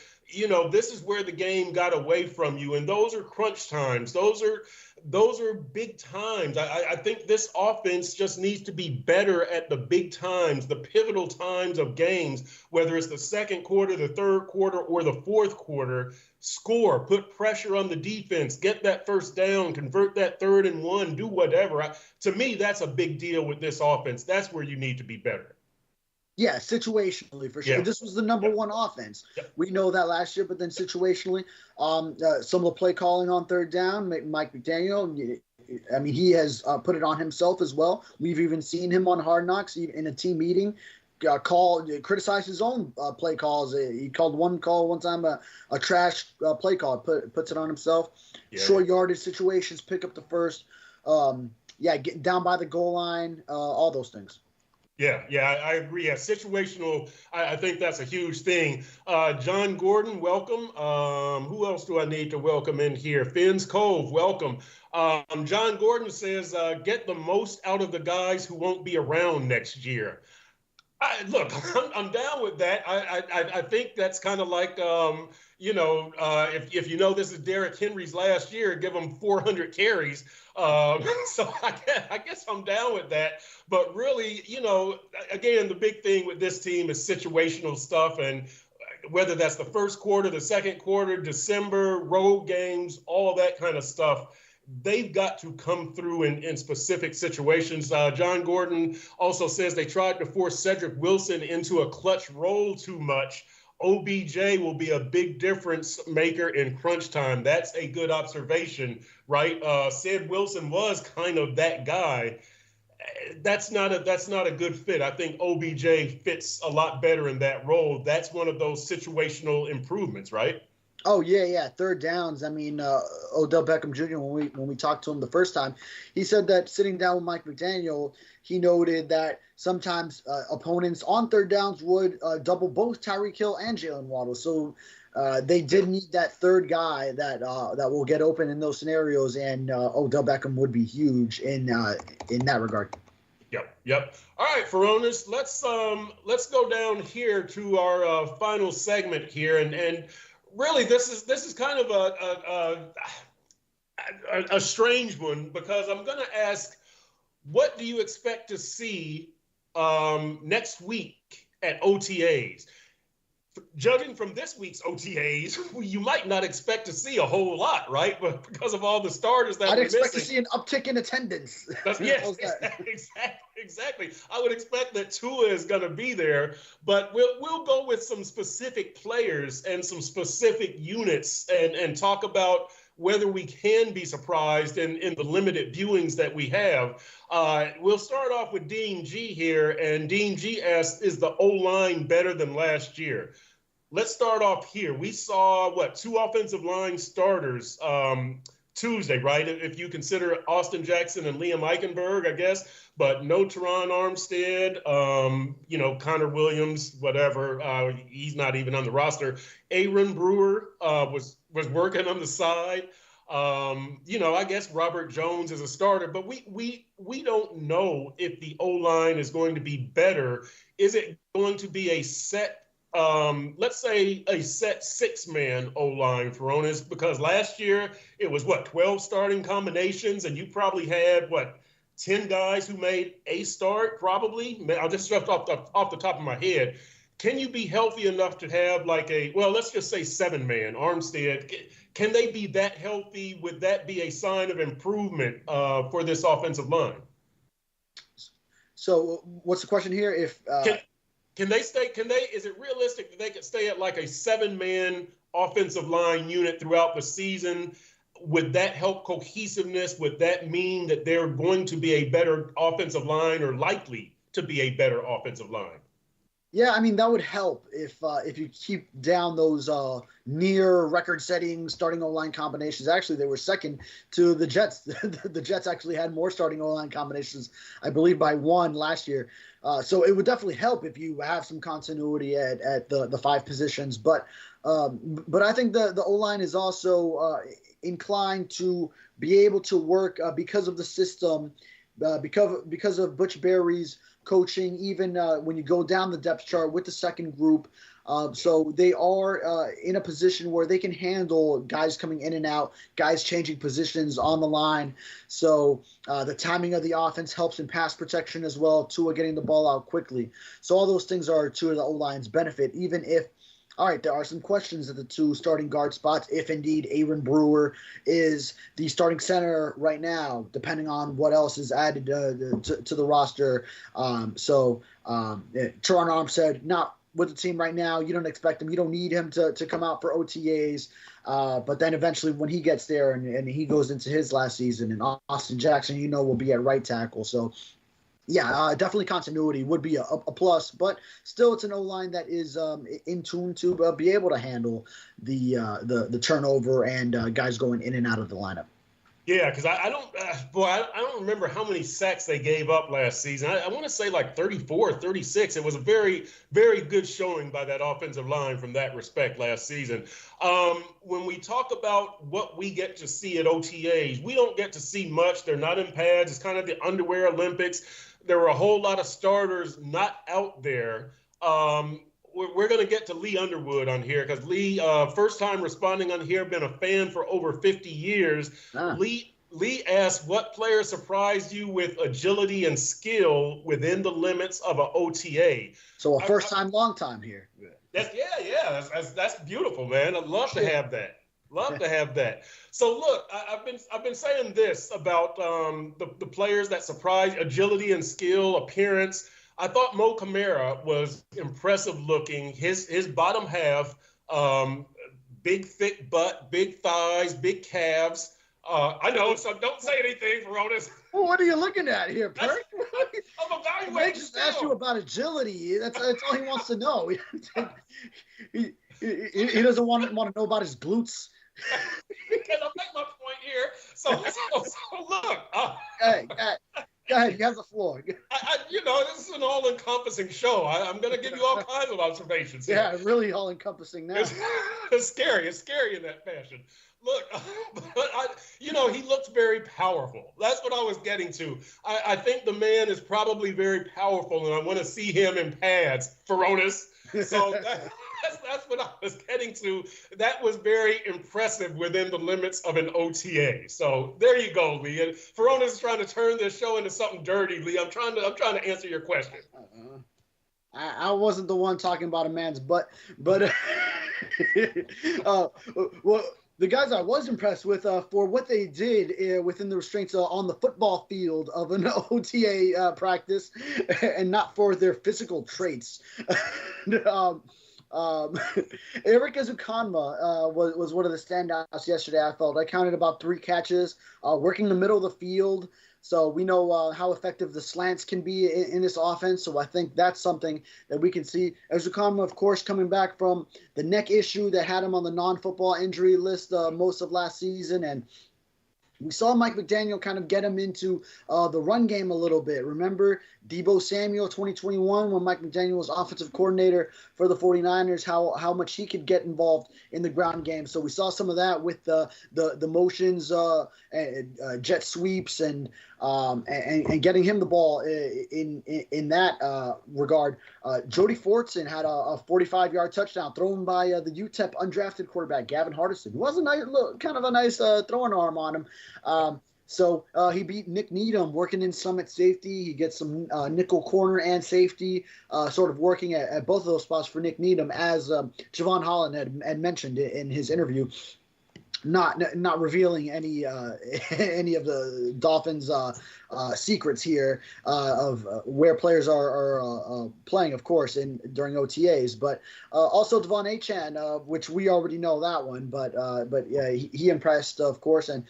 this is where the game got away from you. And those are crunch times. Those are big times. I think this offense just needs to be better at the big times, the pivotal times of games, whether it's the second quarter, the third quarter, or the fourth quarter. Score, put pressure on the defense, get that first down, convert that 3rd and 1, do whatever. To me, that's a big deal with this offense. That's where you need to be better. Yeah, situationally, for sure. Yeah. This was the number one offense. Yeah. We know that last year, but then situationally, some of the play calling on 3rd down, Mike McDaniel, I mean, he has put it on himself as well. We've even seen him on Hard Knocks in a team meeting criticize his own play calls. He called one call one time a trash play call. Puts it on himself. Yeah. Short yardage situations, pick up the first. Getting down by the goal line, all those things. Yeah, I agree. Yeah, situational, I think that's a huge thing. John Gordon, welcome. Who else do I need to welcome in here? Fins Cove, welcome. John Gordon says, get the most out of the guys who won't be around next year. Look, I'm down with that. I think that's kind of like, if this is Derrick Henry's last year, give him 400 carries. So I guess I'm down with that. But really, again, the big thing with this team is situational stuff. And whether that's the first quarter, the second quarter, December, road games, all that kind of stuff, they've got to come through in specific situations. John Gordon also says they tried to force Cedric Wilson into a clutch role too much. OBJ will be a big difference maker in crunch time. That's a good observation, right? Ced Wilson was kind of that guy. That's not a good fit. I think OBJ fits a lot better in that role. That's one of those situational improvements, right? Oh, yeah. 3rd downs. I mean, Odell Beckham Jr., when we talked to him the first time, he said that sitting down with Mike McDaniel, he noted that sometimes opponents on 3rd downs would double both Tyreek Hill and Jalen Waddle. So they did need that third guy that will get open in those scenarios, and Odell Beckham would be huge in that regard. Yep. All right, Furones, let's go down here to our final segment here, and really, this is kind of a strange one, because I'm going to ask, what do you expect to see next week at OTAs? Judging from this week's OTAs, you might not expect to see a whole lot, right? But because of all the starters that I'd we're expect missing, to see an uptick in attendance. yes, exactly. I would expect that Tua is going to be there, but we'll go with some specific players and some specific units and talk about whether we can be surprised in the limited viewings that we have. We'll start off with Dean G here, and Dean G asks, is the O-line better than last year? Let's start off here. We saw, two offensive line starters Tuesday, right? If you consider Austin Jackson and Liam Eichenberg, I guess, but no Teron Armstead, Connor Williams, whatever. He's not even on the roster. Aaron Brewer was working on the side. I guess Robert Jones is a starter, but we don't know if the O-line is going to be better. Is it going to be a set, let's say a set 6-man O-line, Furones? Because last year it was 12 starting combinations, and you probably had 10 guys who made a start, probably. I'll just off the top of my head. Can you be healthy enough to have let's just say 7-man Armstead? Can they be that healthy? Would that be a sign of improvement for this offensive line? So what's the question here? If Can they stay? Is it realistic that they could stay at like a 7-man offensive line unit throughout the season? Would that help cohesiveness? Would that mean that they're going to be a better offensive line, or likely to be a better offensive line? Yeah, I mean, that would help if you keep down those near record-setting starting O-line combinations. Actually, they were second to the Jets. The Jets actually had more starting O-line combinations, I believe, by one last year. So it would definitely help if you have some continuity at the 5 positions. But I think the O-line is also inclined to be able to work because of the system, because of Butch Berry's coaching, even when you go down the depth chart with the second group. So they are in a position where they can handle guys coming in and out, guys changing positions on the line. So the timing of the offense helps in pass protection as well, Tua getting the ball out quickly. So all those things are to the O-line's benefit, even if, all right, there are some questions at the 2 starting guard spots, if indeed Aaron Brewer is the starting center right now, depending on what else is added to the roster. Teron Armstead, not with the team right now. You don't expect him. You don't need him to come out for OTAs. But then eventually when he gets there and he goes into his last season, and Austin Jackson, will be at right tackle. So, yeah, definitely continuity would be a plus, but still it's an O-line that is in tune to be able to handle the turnover and guys going in and out of the lineup. Yeah, because I don't remember how many sacks they gave up last season. I want to say like 34 or 36. It was a very, very good showing by that offensive line from that respect last season. When we talk about what we get to see at OTAs, we don't get to see much. They're not in pads. It's kind of the underwear Olympics. There were a whole lot of starters not out there. We're going to get to Lee Underwood on here because Lee, first time responding on here, been a fan for over 50 years. Lee asked, what player surprised you with agility and skill within the limits of an OTA? So a first time, long time here. That's beautiful, man. I'd love to have that. Love to have that. So look, I've been saying this about the players that surprise, agility and skill, appearance. I thought Mo Camara was impressive looking. His bottom half, big thick butt, big thighs, big calves. I know, so don't say anything, Furones. Well, what are you looking at here, Perk? I'm evaluating. Mike just asked you about agility. That's all he wants to know. He doesn't want to know about his glutes. Can I make my point here? So look. Hey, go ahead. You have the floor. This is an all-encompassing show. I'm going to give you all kinds of observations here. Yeah, really all-encompassing now. It's scary. It's scary in that fashion. Look, but he looks very powerful. That's what I was getting to. I think the man is probably very powerful, and I want to see him in pads, Furones. So That's what I was getting to. That was very impressive within the limits of an OTA. So there you go, Lee. And Furones is trying to turn this show into something dirty, Lee. I'm trying to answer your question. I wasn't the one talking about a man's butt, but well, the guys I was impressed with for what they did within the restraints on the football field of an OTA practice, and not for their physical traits. Eric Ezukanma was one of the standouts yesterday. I felt I counted about 3 catches, working the middle of the field. So we know how effective the slants can be in this offense. So I think that's something that we can see. Ezukanma, of course, coming back from the neck issue that had him on the non-football injury list most of last season, and we saw Mike McDaniel kind of get him into the run game a little bit. Remember Deebo Samuel 2021 when Mike McDaniel was offensive coordinator for the 49ers, how much he could get involved in the ground game. So we saw some of that with the motions, jet sweeps, and getting him the ball in that regard. Jody Fortson had a 45-yard touchdown thrown by the UTEP undrafted quarterback Gavin Hardison, who was kind of a nice throwing arm on him. So he beat Nick Needham working in Summit safety. He gets some nickel corner and safety, sort of working at both of those spots for Nick Needham, as Javon Holland had mentioned in his interview. Not revealing any of the Dolphins' secrets here of where players are playing, of course, during OTAs, but also Devon Achane, which we already know that one, but yeah, he impressed, of course, and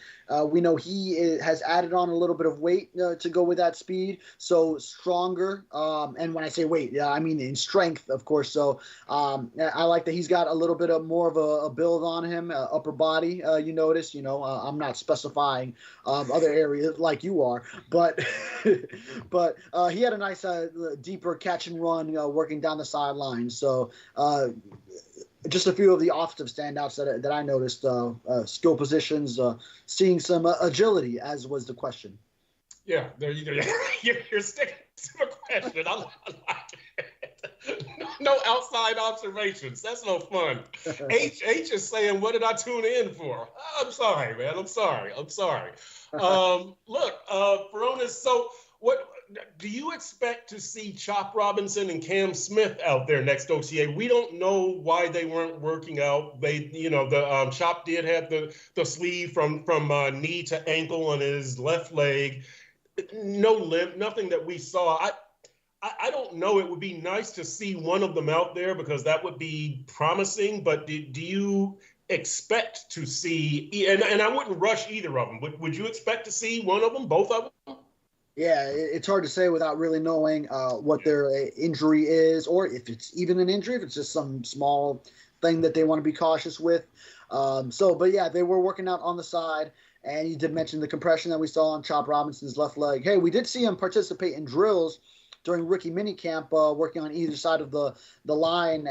we know he has added on a little bit of weight to go with that speed, so stronger. And when I say weight, I mean in strength, of course. So I like that he's got a little bit of more of a build on him, upper body. You notice, I'm not specifying other areas like you are, but he had a nice deeper catch and run working down the sideline. So just a few of the offensive standouts that I noticed, skill positions, seeing some agility, as was the question. Yeah, there you go. You're sticking to the question. I like it. No outside observations. That's no fun. H is saying, what did I tune in for? I'm sorry, man. I'm sorry. Look, Furones, so what do you expect to see Chop Robinson and Cam Smith out there next OTA? We don't know why they weren't working out. The Chop did have the sleeve from knee to ankle on his left leg. No limp, nothing that we saw. I don't know. It would be nice to see one of them out there because that would be promising. But do you expect to see, and I wouldn't rush either of them, would you expect to see one of them, both of them? Yeah, it's hard to say without really knowing what their injury is, or if it's even an injury, if it's just some small thing that they want to be cautious with. But yeah, they were working out on the side. And you did mention the compression that we saw on Chop Robinson's left leg. Hey, we did see him participate in drills during rookie minicamp, working on either side of the line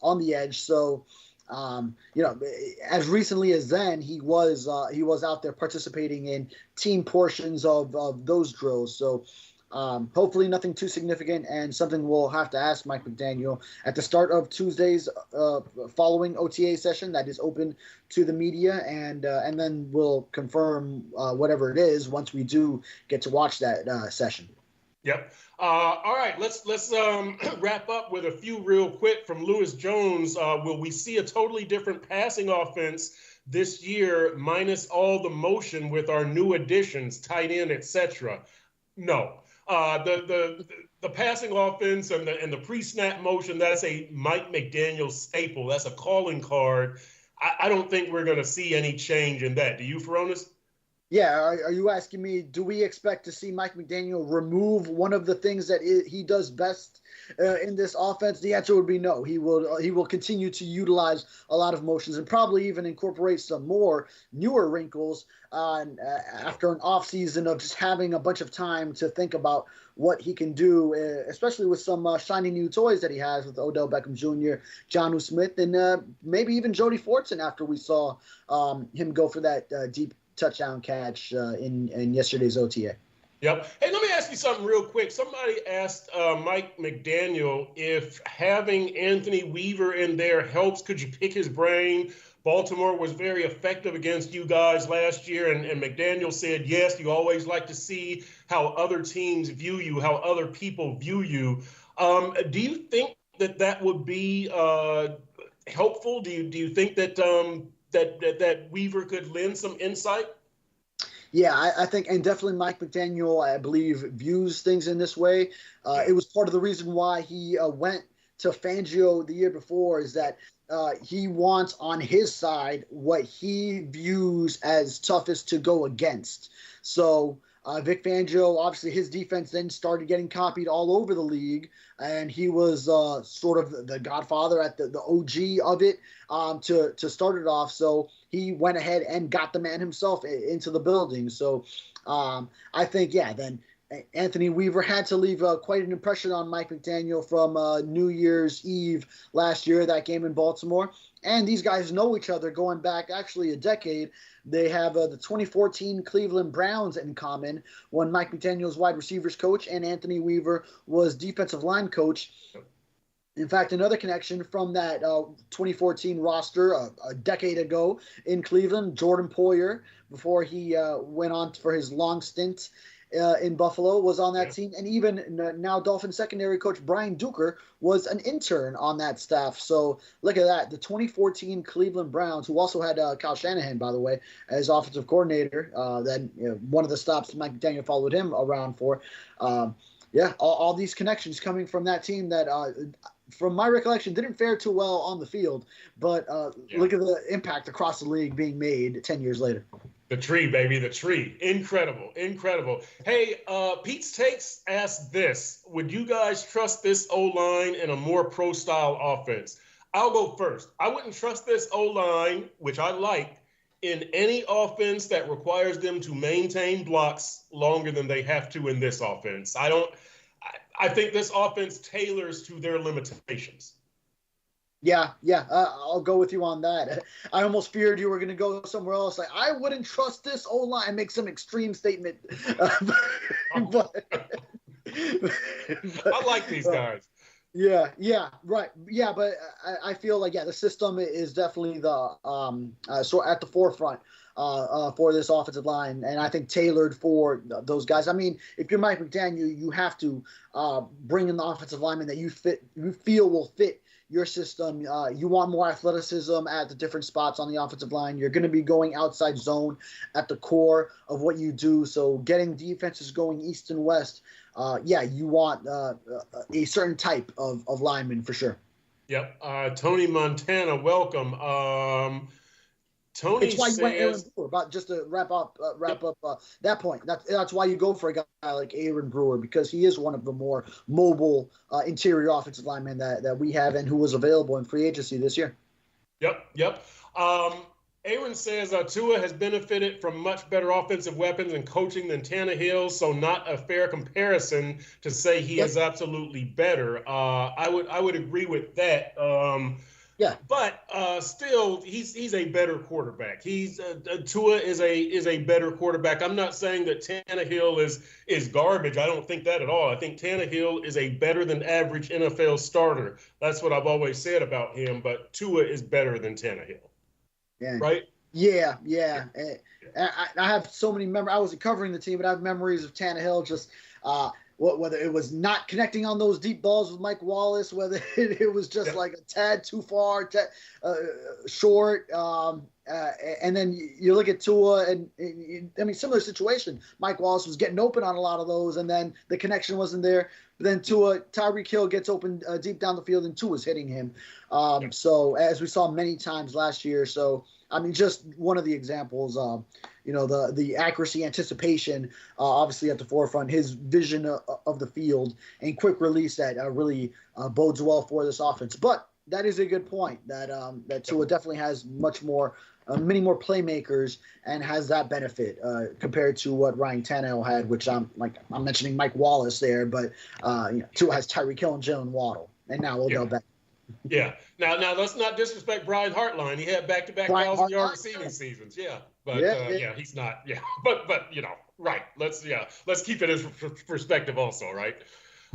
on the edge. So, as recently as then, he was out there participating in team portions of those drills. So, hopefully nothing too significant, and something we'll have to ask Mike McDaniel at the start of Tuesday's following OTA session that is open to the media, and then we'll confirm whatever it is once we do get to watch that session. Yep. All right, let's wrap up with a few real quick from Lewis Jones. Will we see a totally different passing offense this year, minus all the motion with our new additions, tight end, etc.? No. The passing offense and the pre-snap motion, that's a Mike McDaniel staple. That's a calling card. I don't think we're going to see any change in that. Do you, Furones? Yeah, are you asking me, do we expect to see Mike McDaniel remove one of the things that he does best in this offense? The answer would be no. He will continue to utilize a lot of motions and probably even incorporate some more newer wrinkles after an offseason of just having a bunch of time to think about what he can do, especially with some shiny new toys that he has with Odell Beckham Jr., Jonnu Smith, and maybe even Jody Fortson after we saw him go for that deep touchdown catch in yesterday's OTA. Yep. Hey, let me ask you something real quick. Somebody asked Mike McDaniel if having Anthony Weaver in there helps. Could you pick his brain? Baltimore was very effective against you guys last year, and McDaniel said, yes, you always like to see how other teams view you, how other people view you. Do you think that would be helpful? Do you think that that Weaver could lend some insight? Yeah, I think, and definitely Mike McDaniel, I believe, views things in this way. It was part of the reason why he went to Fangio the year before, is that he wants on his side what he views as toughest to go against. So Vic Fangio, obviously his defense then started getting copied all over the league, and he was sort of the godfather at the OG of it to start it off. So he went ahead and got the man himself into the building. So I think, yeah, then Anthony Weaver had to leave quite an impression on Mike McDaniel from New Year's Eve last year, that game in Baltimore. And these guys know each other going back actually a decade. They have the 2014 Cleveland Browns in common, when Mike McDaniel was wide receivers coach and Anthony Weaver was defensive line coach. In fact, another connection from that 2014 roster a decade ago in Cleveland, Jordan Poyer, before he went on for his long stint in Buffalo, was on that team. And even now Dolphins secondary coach Brian Duker was an intern on that staff. So look at that. The 2014 Cleveland Browns, who also had Kyle Shanahan, by the way, as offensive coordinator. Then one of the stops Mike McDaniel followed him around for. All these connections coming from that team that from my recollection, didn't fare too well on the field, but look at the impact across the league being made 10 years later. The tree, baby, the tree. Incredible, incredible. Hey, Pete's Takes asked this. Would you guys trust this O-line in a more pro-style offense? I'll go first. I wouldn't trust this O-line, which I like, in any offense that requires them to maintain blocks longer than they have to in this offense. I think this offense tailors to their limitations. Yeah, I'll go with you on that. I almost feared you were going to go somewhere else. Like, I wouldn't trust this O-line and make some extreme statement. but I like these guys. Yeah, right. Yeah, but I feel like, the system is definitely the at the forefront for this offensive line, and I think tailored for those guys. I mean, if you're Mike McDaniel, you have to bring in the offensive lineman that you feel will fit your system. You want more athleticism at the different spots on the offensive line. You're going to be going outside zone at the core of what you do. So getting defenses going east and west, you want a certain type of lineman for sure. Yep. Tony Montana, welcome. Tony it's why says, you went Aaron Brewer. But just to wrap up that point, that's why you go for a guy like Aaron Brewer, because he is one of the more mobile interior offensive linemen that we have and who was available in free agency this year. Yep. Aaron says Tua has benefited from much better offensive weapons and coaching than Tannehill, so not a fair comparison to say he is absolutely better. I would agree with that. But still, he's a better quarterback. Tua is a better quarterback. I'm not saying that Tannehill is garbage. I don't think that at all. I think Tannehill is a better than average NFL starter. That's what I've always said about him. But Tua is better than Tannehill. Yeah. Right? Yeah. I have so many memories. I wasn't covering the team, but I have memories of Tannehill just whether it was not connecting on those deep balls with Mike Wallace, whether it was just like a tad too far, short. And then you look at Tua, and I mean, similar situation. Mike Wallace was getting open on a lot of those, and then the connection wasn't there. But then Tyreek Hill gets open deep down the field, and Tua's hitting him. So as we saw many times last year. So, I mean, just one of the examples, the accuracy, anticipation, obviously at the forefront, his vision of the field and quick release that really bodes well for this offense. But that is a good point that Tua definitely has many more playmakers and has that benefit compared to what Ryan Tannehill had, which I'm mentioning Mike Wallace there, but Tua has Tyreek Hill and Jalen Waddle, and now Odell Beckham. Yeah. Now let's not disrespect Brian Hartline. He had back-to-back 1,000-yard receiving seasons. Yeah. But yeah, he's not. Yeah. But right. Let's keep it in perspective also, right?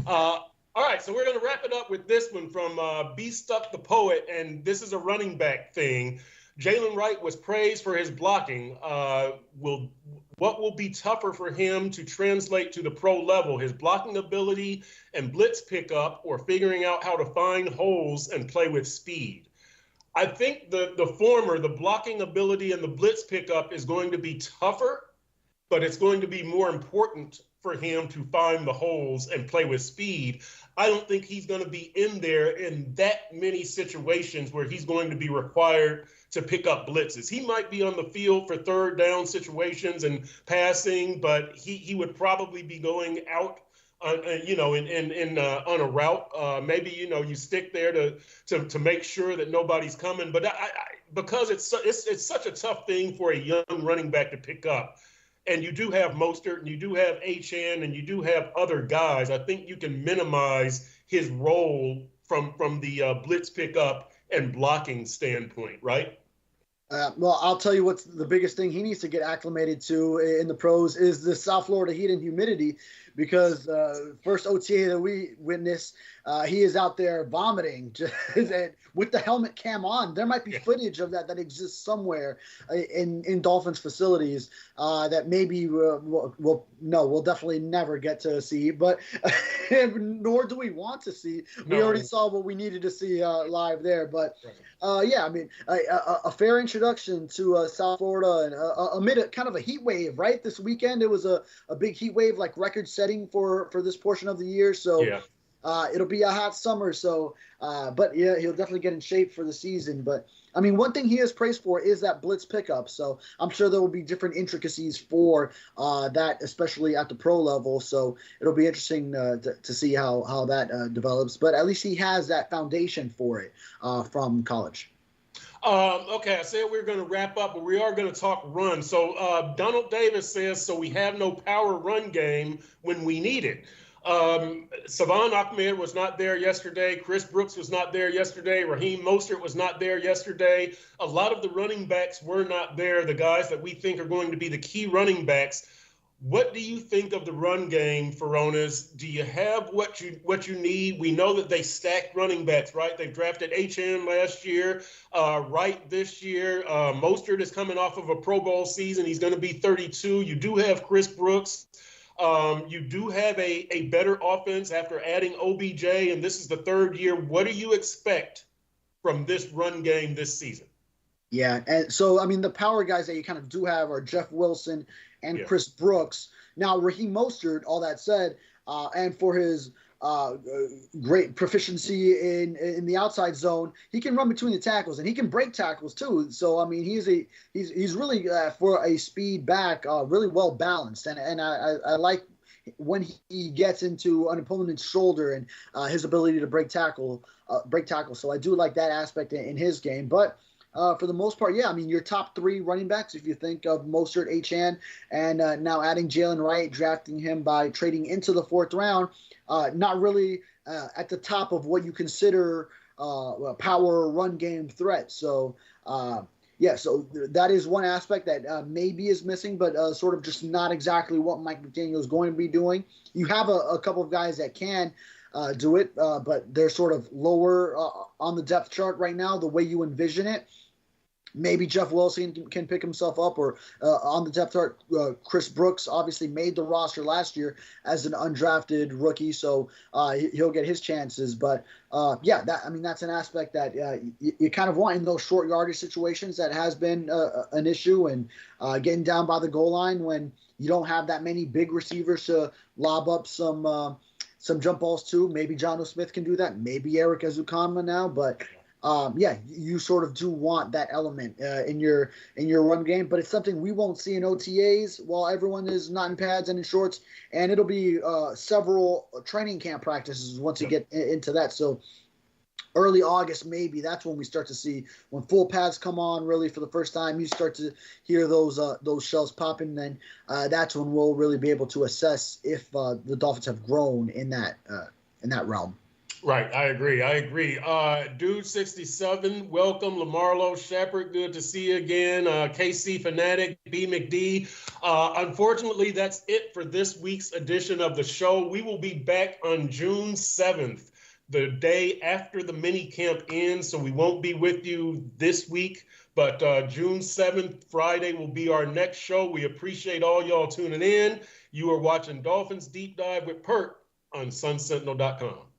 All right, so we're going to wrap it up with this one from B Stuff the Poet, and this is a running back thing. Jalen Wright was praised for his blocking. What will be tougher for him to translate to the pro level, his blocking ability and blitz pickup, or figuring out how to find holes and play with speed? I think the former, the blocking ability and the blitz pickup, is going to be tougher, but it's going to be more important for him to find the holes and play with speed. I don't think he's going to be in there in that many situations where he's going to be required to pick up blitzes. He might be on the field for third down situations and passing, but he would probably be going out on a route. Maybe you stick there to make sure that nobody's coming. But because it's such a tough thing for a young running back to pick up. And you do have Mostert, and you do have Achane, and you do have other guys. I think you can minimize his role from the blitz pickup and blocking standpoint, right? Well, I'll tell you what's the biggest thing he needs to get acclimated to in the pros is the South Florida heat and humidity, because first OTA that we witnessed, he is out there vomiting with the helmet cam on. There might be footage of that exists somewhere in Dolphins facilities that maybe we'll definitely never get to see, but nor do we want to see. We already saw what we needed to see live there, but yeah, I mean, a fair introduction to South Florida, and amid a kind of a heat wave, right? This weekend, it was a big heat wave, like record setting for this portion of the year. So it'll be a hot summer. So, but yeah, he'll definitely get in shape for the season. But I mean, one thing he is praised for is that blitz pickup. So I'm sure there will be different intricacies for that, especially at the pro level. So it'll be interesting to see how that develops. But at least he has that foundation for it from college. Okay, I said we were going to wrap up, but we are going to talk run. So Donald Davis says, so we have no power run game when we need it. Savon Ahmed was not there yesterday. Chris Brooks was not there yesterday. Raheem Mostert was not there yesterday. A lot of the running backs were not there, the guys that we think are going to be the key running backs. What do you think of the run game, Furones? Do you have what you need? We know that they stacked running backs, right? They drafted Achane last year, Wright this year. Mostert is coming off of a Pro Bowl season. He's going to be 32. You do have Chris Brooks. You do have a better offense after adding OBJ, and this is the third year. What do you expect from this run game this season? Yeah, and so, I mean, the power guys that you kind of do have are Jeff Wilson and Chris Brooks. Now, Raheem Mostert, all that said, and for his great proficiency in the outside zone, he can run between the tackles, and he can break tackles too. So, I mean, he's really, for a speed back, really well balanced. And I like when he gets into an opponent's shoulder and his ability to break tackle. So I do like that aspect in his game. But for the most part, yeah, I mean, your top three running backs, if you think of Mostert, Achane, and now adding Jalen Wright, drafting him by trading into the fourth round, not really at the top of what you consider a power run game threat. So, yeah, so that is one aspect that maybe is missing, but sort of just not exactly what Mike McDaniel is going to be doing. You have a couple of guys that can do it, but they're sort of lower on the depth chart right now, the way you envision it. Maybe Jeff Wilson can pick himself up, or on the depth chart, Chris Brooks obviously made the roster last year as an undrafted rookie, so he'll get his chances. But yeah, that's an aspect that you kind of want in those short yardage situations. That has been an issue, and getting down by the goal line when you don't have that many big receivers to lob up some jump balls to. Maybe Jonnu Smith can do that. Maybe Eric Ezukanma now, but. Yeah, you sort of do want that element in your run game, but it's something we won't see in OTAs while everyone is not in pads and in shorts, and it'll be several training camp practices once you get into that. So early August, maybe that's when we start to see, when full pads come on really for the first time, you start to hear those shells popping. Then that's when we'll really be able to assess if the Dolphins have grown in that realm. Right, I agree. Dude 67, welcome. Lamarlo Shepard, good to see you again. KC Fanatic, B McD. Unfortunately, that's it for this week's edition of the show. We will be back on June 7th, the day after the mini camp ends, so we won't be with you this week. But June 7th, Friday, will be our next show. We appreciate all y'all tuning in. You are watching Dolphins Deep Dive with Perk on sunsentinel.com.